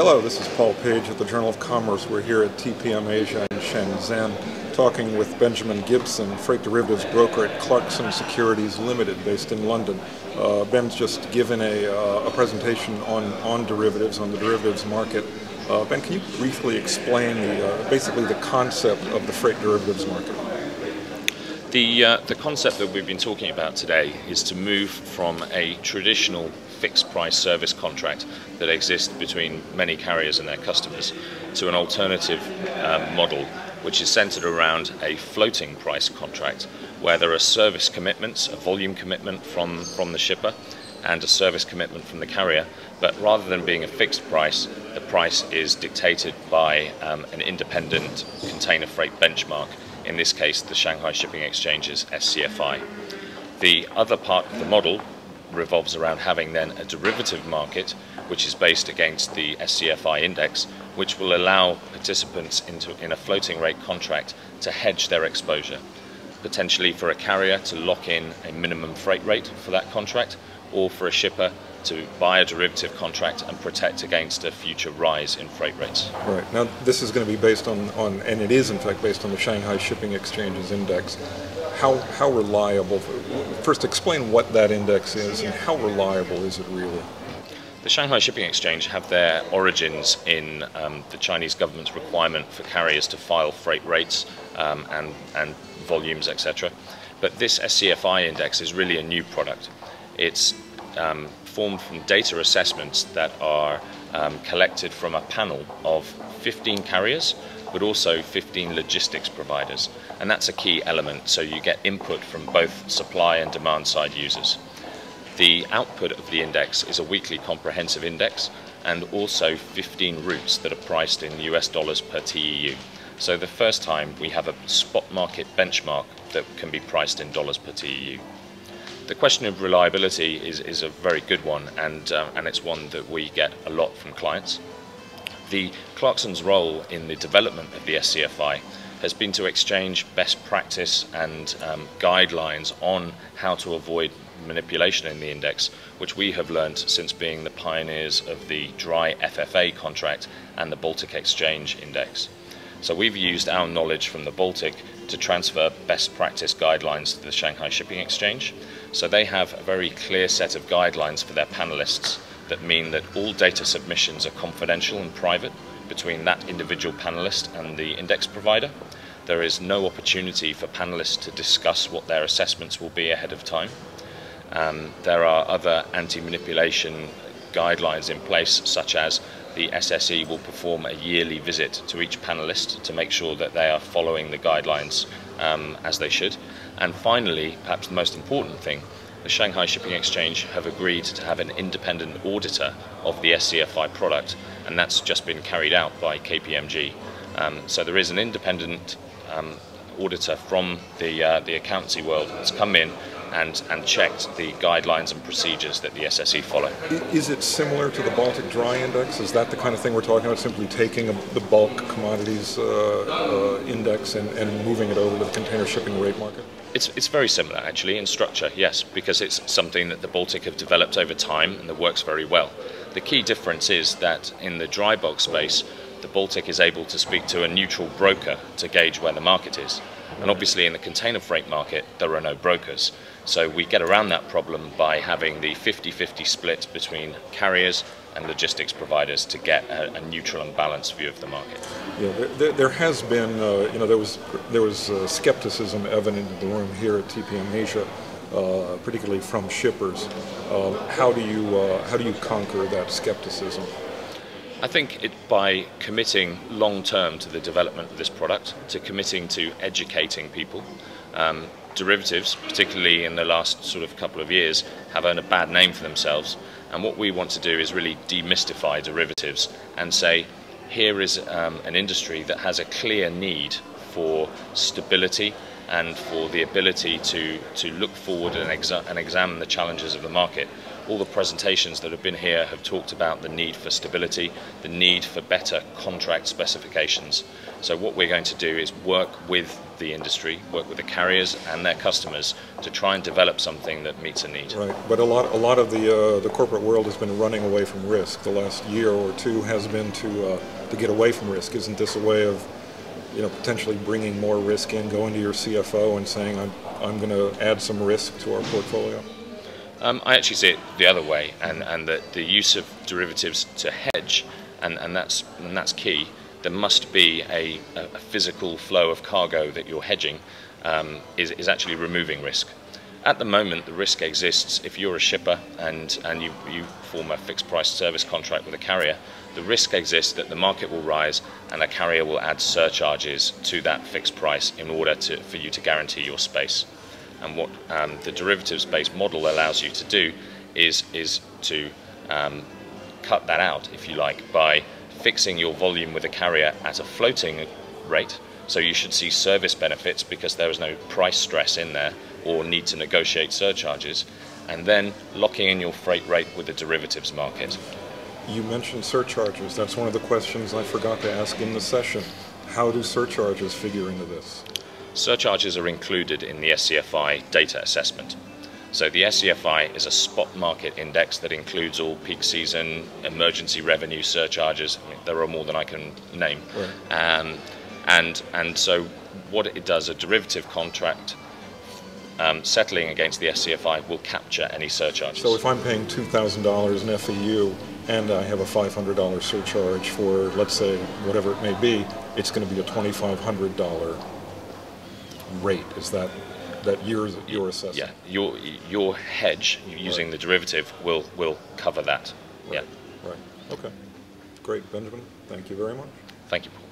Hello, this is Paul Page at the Journal of Commerce. We're here at TPM Asia in Shenzhen talking with Benjamin Gibson, freight derivatives broker at Clarkson Securities Limited based in London. Ben's just given a presentation on derivatives, on the derivatives market. Ben, can you briefly explain basically the concept of the freight derivatives market? The concept that we've been talking about today is to move from a traditional fixed price service contract that exists between many carriers and their customers to an alternative model which is centered around a floating price contract where there are service commitments, a volume commitment from the shipper and a service commitment from the carrier, but rather than being a fixed price, the price is dictated by an independent container freight benchmark, in this case the Shanghai Shipping Exchange's SCFI. The other part of the model revolves around having then a derivative market which is based against the SCFI index, which will allow participants in a floating rate contract to hedge their exposure, potentially for a carrier to lock in a minimum freight rate for that contract, or for a shipper to buy a derivative contract and protect against a future rise in freight rates. Right. Now this is going to be based on and it is in fact based on the Shanghai Shipping Exchange's index. How reliable, first explain what that index is and how reliable is it really? The Shanghai Shipping Exchange have their origins in the Chinese government's requirement for carriers to file freight rates and volumes, etc. But this SCFI index is really a new product. It's formed from data assessments that are collected from a panel of 15 carriers, but also 15 logistics providers. And that's a key element, so you get input from both supply and demand side users. The output of the index is a weekly comprehensive index and also 15 routes that are priced in US dollars per TEU. So the first time we have a spot market benchmark that can be priced in dollars per TEU. The question of reliability is a very good one, and it's one that we get a lot from clients. The Clarkson's role in the development of the SCFI has been to exchange best practice and guidelines on how to avoid manipulation in the index, which we have learned since being the pioneers of the dry FFA contract and the Baltic Exchange Index. So we've used our knowledge from the Baltic to transfer best practice guidelines to the Shanghai Shipping Exchange. So they have a very clear set of guidelines for their panelists that mean that all data submissions are confidential and private between that individual panelist and the index provider. There is no opportunity for panelists to discuss what their assessments will be ahead of time. There are other anti-manipulation guidelines in place, such as the SSE will perform a yearly visit to each panelist to make sure that they are following the guidelines as they should. And finally, perhaps the most important thing, the Shanghai Shipping Exchange have agreed to have an independent auditor of the SCFI product, and that's just been carried out by KPMG. So there is an independent auditor from the accountancy world that's come in and checked the guidelines and procedures that the SSE follow. Is it similar to the Baltic Dry Index? Is that the kind of thing we're talking about, simply taking the bulk commodities index and moving it over to the container shipping rate market? It's very similar actually in structure, yes, because it's something that the Baltic have developed over time and that works very well. The key difference is that in the dry bulk space, the Baltic is able to speak to a neutral broker to gauge where the market is. And obviously in the container freight market, there are no brokers. So we get around that problem by having the 50-50 split between carriers and logistics providers to get a neutral and balanced view of the market. Yeah, there has been, there was skepticism evident in the room here at TPM Asia, particularly from shippers. How do you conquer that skepticism? I think by committing long-term to the development of this product, to committing to educating people. Derivatives, particularly in the last sort of couple of years, have earned a bad name for themselves, and what we want to do is really demystify derivatives and say, here is an industry that has a clear need for stability and for the ability to look forward and examine the challenges of the market, all the presentations that have been here have talked about the need for stability, the need for better contract specifications. So what we're going to do is work with the industry, work with the carriers and their customers to try and develop something that meets a need. Right, but a lot of the corporate world has been running away from risk. The last year or two has been to get away from risk. Isn't this a way of potentially bringing more risk in, going to your CFO and saying, I'm going to add some risk to our portfolio? I actually see it the other way, and that the use of derivatives to hedge, and that's key. There must be a physical flow of cargo that you're hedging, is actually removing risk. At the moment, the risk exists if you're a shipper and you form a fixed price service contract with a carrier. The risk exists that the market will rise and a carrier will add surcharges to that fixed price in order for you to guarantee your space. And what the derivatives-based model allows you to do is to cut that out, if you like, by fixing your volume with a carrier at a floating rate. So you should see service benefits because there is no price stress in there or need to negotiate surcharges, and then locking in your freight rate with the derivatives market. You mentioned surcharges. That's one of the questions I forgot to ask in the session. How do surcharges figure into this? Surcharges are included in the SCFI data assessment. So the SCFI is a spot market index that includes all peak season, emergency revenue surcharges. I mean, there are more than I can name. Right. And so what it does, a derivative contract settling against the SCFI will capture any surcharges. So if I'm paying $2,000 in FEU and I have a $500 surcharge for, let's say, whatever it may be, it's going to be a $2,500 rate. Is that your assessment? Yeah, your hedge using the derivative will cover that. Right. Yeah. Right. Okay. Great, Benjamin. Thank you very much. Thank you, Paul.